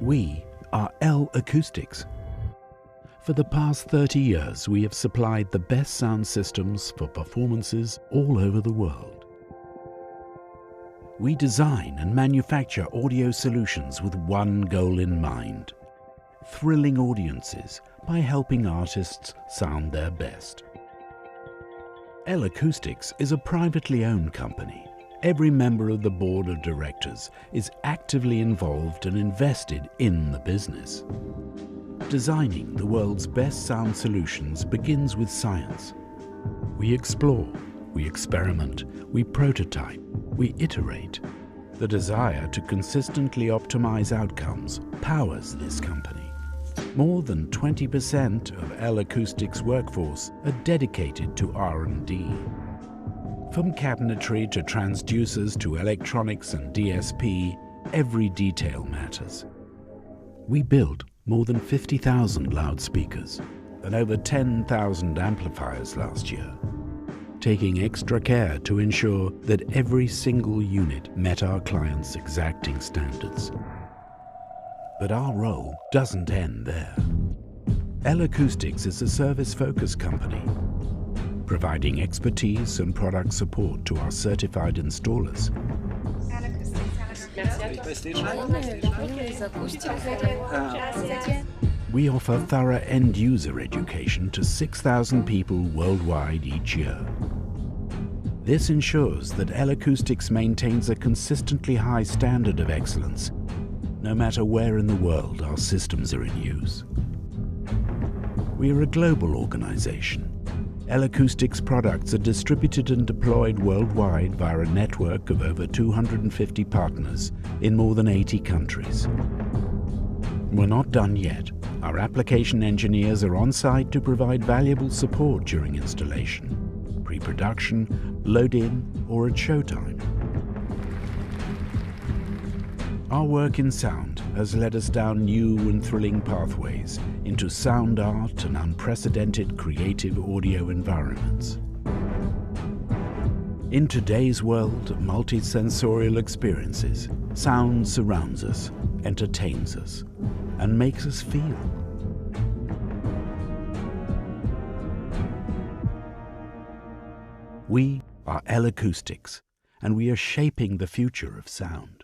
We are L-Acoustics. For the past 30 years, we have supplied the best sound systems for performances all over the world. We design and manufacture audio solutions with one goal in mind: thrilling audiences by helping artists sound their best. L-Acoustics is a privately owned company. Every member of the board of directors is actively involved and invested in the business. Designing the world's best sound solutions begins with science. We explore, we experiment, we prototype, we iterate. The desire to consistently optimize outcomes powers this company. More than 20% of L-Acoustics' workforce are dedicated to R&D. From cabinetry to transducers to electronics and DSP, every detail matters. We built more than 50,000 loudspeakers and over 10,000 amplifiers last year, taking extra care to ensure that every single unit met our clients' exacting standards. But our role doesn't end there. L-Acoustics is a service-focused company, providing expertise and product support to our certified installers. We offer thorough end-user education to 6,000 people worldwide each year. This ensures that L-Acoustics maintains a consistently high standard of excellence, no matter where in the world our systems are in use. We are a global organization. L-Acoustics products are distributed and deployed worldwide via a network of over 250 partners in more than 80 countries. We're not done yet. Our application engineers are on site to provide valuable support during installation, pre-production, load-in, or at showtime. Our work in sound has led us down new and thrilling pathways into sound art and unprecedented creative audio environments. In today's world of multi-sensorial experiences, sound surrounds us, entertains us, and makes us feel. We are L-Acoustics, and we are shaping the future of sound.